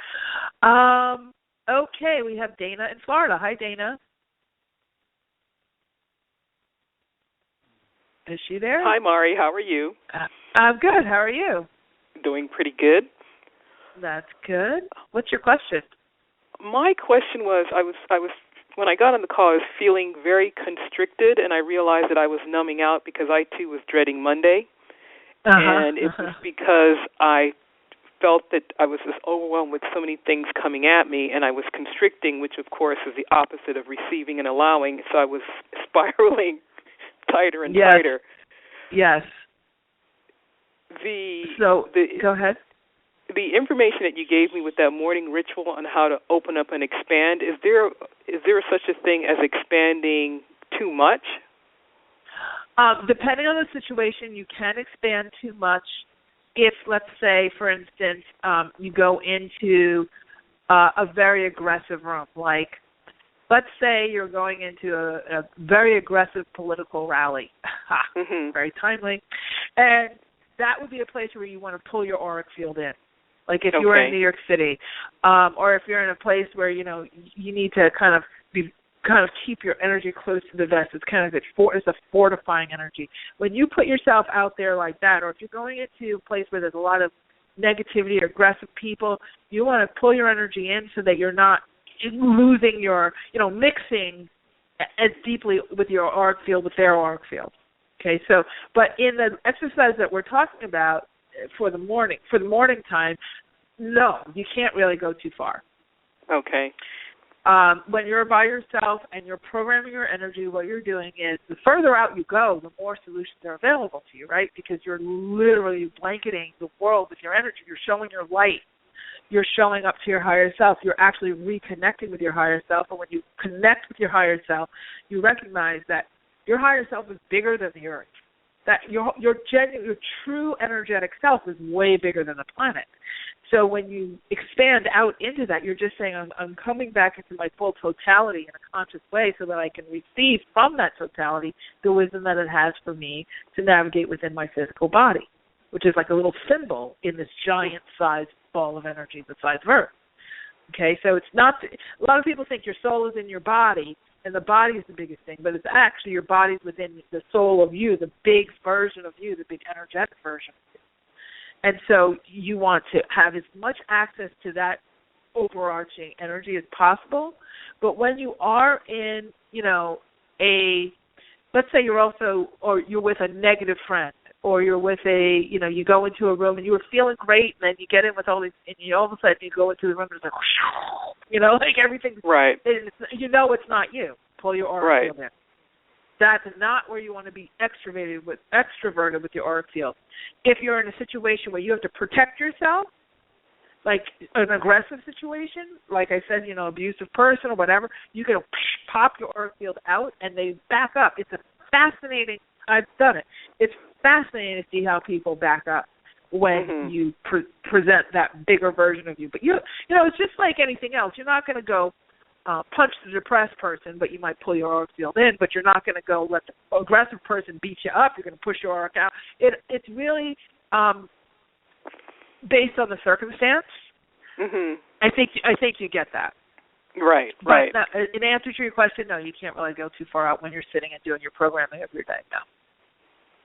Okay, we have Dana in Florida. Hi, Dana. Is she there? Hi, Mari. How are you? I'm good. How are you? Doing pretty good. That's good. What's your question? My question was, I was when I got on the call, I was feeling very constricted, and I realized that I was numbing out because I too was dreading Monday, and it was because I felt that I was just overwhelmed with so many things coming at me, and I was constricting, which of course is the opposite of receiving and allowing. So I was spiraling tighter and tighter. Yes. Go ahead. The information that you gave me with that morning ritual on how to open up and expand, is there such a thing as expanding too much? Depending on the situation, you can expand too much if, let's say, for instance, you go into a very aggressive room, like let's say you're going into a very aggressive political rally. Very timely. And that would be a place where you want to pull your auric field in. Like if you were in New York City, or if you're in a place where, you need to kind of keep your energy close to the vest. It's kind of it's a fortifying energy. When you put yourself out there like that, or if you're going into a place where there's a lot of negativity or aggressive people, you want to pull your energy in so that you're not losing your, mixing as deeply with your auric field with their auric field. Okay, so, but in the exercise that we're talking about for the morning time, no, you can't really go too far. Okay. When you're by yourself and you're programming your energy, what you're doing is the further out you go, the more solutions are available to you, right? Because you're literally blanketing the world with your energy. You're showing your light. You're showing up to your higher self. You're actually reconnecting with your higher self. And when you connect with your higher self, you recognize that your higher self is bigger than the earth. That your true energetic self is way bigger than the planet. So when you expand out into that, you're just saying, I'm coming back into my full totality in a conscious way so that I can receive from that totality the wisdom that it has for me to navigate within my physical body, which is like a little symbol in this giant-sized ball of energy the size of Earth. Okay, so it's not, a lot of people think your soul is in your body, and the body is the biggest thing, but it's actually your body's within the soul of you, the big version of you, the big energetic version of you. And so you want to have as much access to that overarching energy as possible. But when you are in, let's say you're with a negative friend, or you're with you go into a room and you were feeling great, and then you get in with all these, and all of a sudden you go into the room and it's like, like everything's right. It's not you. Pull your auric field in. That's not where you want to be extroverted with your auric field. If you're in a situation where you have to protect yourself, like an aggressive situation, like I said, abusive person or whatever, you can pop your auric field out and they back up. It's I've done it. It's fascinating to see how people back up when you present that bigger version of you. But, it's just like anything else. You're not going to go punch the depressed person, but you might pull your auric field in, but you're not going to go let the aggressive person beat you up. You're going to push your auric out. It's really based on the circumstance. I think you get that. Right. But in answer to your question, no, you can't really go too far out when you're sitting and doing your programming every day. No.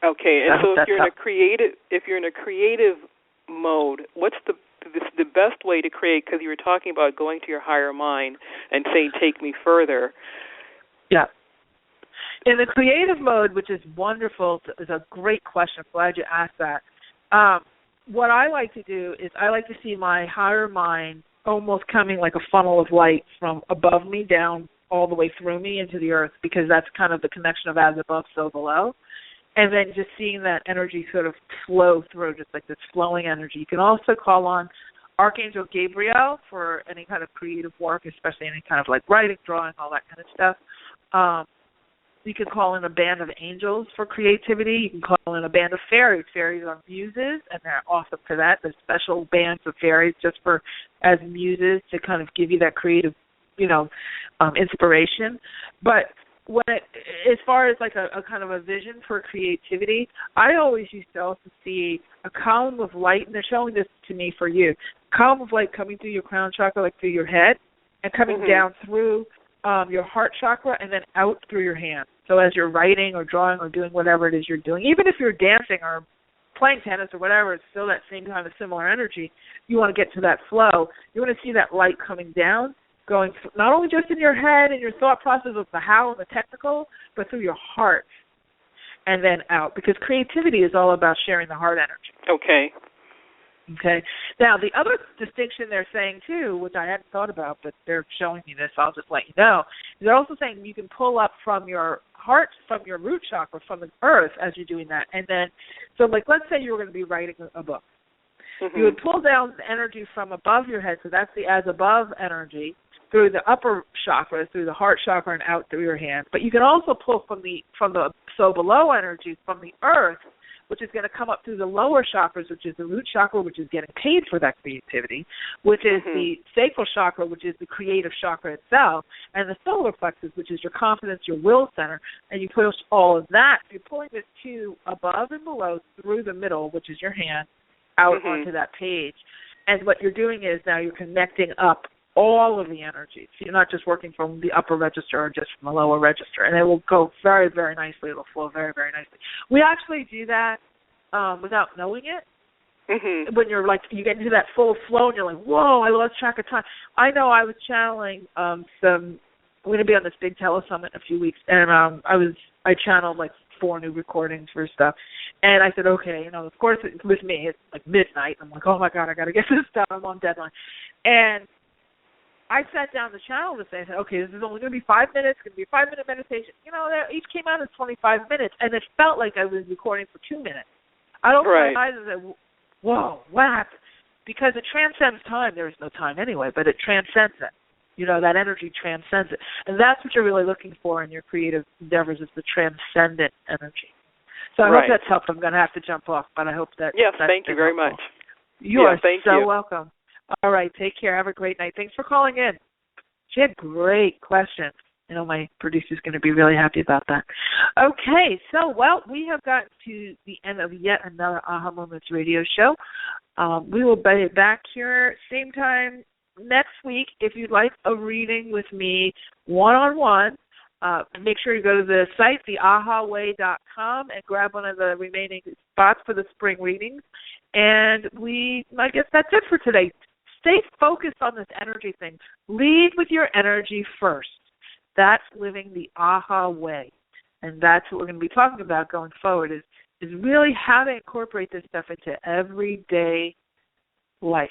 Okay, and so if you're in a creative mode, what's the best way to create? Because you were talking about going to your higher mind and saying, "Take me further." Yeah. In the creative mode, which is wonderful, is a great question. I'm glad you asked that. What I like to do is I like to see my higher mind almost coming like a funnel of light from above me down all the way through me into the earth, because that's kind of the connection of as above, so below. And then just seeing that energy sort of flow through, just like this flowing energy. You can also call on Archangel Gabriel for any kind of creative work, especially any kind of like writing, drawing, all that kind of stuff. You can call in a band of angels for creativity. You can call in a band of fairies. Fairies are muses, and they're awesome for that. There's special bands of fairies just for as muses to kind of give you that creative, inspiration. But as far as like a kind of a vision for creativity, I always used to also see a column of light, and they're showing this to me for you, a column of light coming through your crown chakra, like through your head, and coming down through your heart chakra, and then out through your hands. So as you're writing or drawing or doing whatever it is you're doing, even if you're dancing or playing tennis or whatever, it's still that same kind of similar energy. You want to get to that flow. You want to see that light coming down, going not only just in your head and your thought process of the how and the technical, but through your heart and then out, because creativity is all about sharing the heart energy. Okay. Now, the other distinction they're saying, too, which I hadn't thought about, but they're showing me this, so I'll just let you know, they're also saying you can pull up from your heart, from your root chakra, from the earth as you're doing that. And then, so like let's say you were going to be writing a book. You would pull down the energy from above your head, so that's the as above energy, through the upper chakra, through the heart chakra, and out through your hands. But you can also pull from the so below energy from the earth, which is going to come up through the lower chakras, which is the root chakra, which is getting paid for that creativity, which is the sacral chakra, which is the creative chakra itself, and the solar plexus, which is your confidence, your will center, and you push all of that. You're pulling the two above and below through the middle, which is your hand, out onto that page. And what you're doing is now you're connecting up all of the energies. You're not just working from the upper register or just from the lower register. And it will go very, very nicely. It'll flow very, very nicely. We actually do that without knowing it. When you're like, you get into that full flow and you're like, whoa, I lost track of time. I know I was channeling we're going to be on this big telesummit in a few weeks, and I channeled like 4 new recordings for stuff. And I said, okay, of course, with me, it's like midnight. I'm like, oh, my God, I got to get this done. I'm on deadline. And I sat down the channel to say, I said, okay, this is only going to be 5 minutes. It's going to be a 5-minute meditation. They each came out as 25 minutes, and it felt like I was recording for 2 minutes. I opened my eyes and said, whoa, what happened? Because it transcends time. There is no time anyway, but it transcends it. That energy transcends it. And that's what you're really looking for in your creative endeavors, is the transcendent energy. So I hope that's helpful. I'm going to have to jump off, but I hope that... Yes, thank you very much. You are so welcome. All right, take care. Have a great night. Thanks for calling in. She had great questions. My producer's going to be really happy about that. Okay, so, we have gotten to the end of yet another Aha Moments radio show. We will be back here same time next week. If you'd like a reading with me one-on-one, make sure you go to the site, theahaway.com, and grab one of the remaining spots for the spring readings. And I guess that's it for today. Stay focused on this energy thing. Lead with your energy first. That's living the Aha way. And that's what we're going to be talking about going forward, is really how to incorporate this stuff into everyday life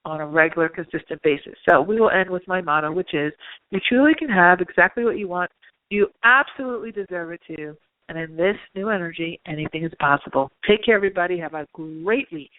on a regular, consistent basis. So we will end with my motto, which is, you truly can have exactly what you want. You absolutely deserve it too. And in this new energy, anything is possible. Take care, everybody. Have a great week.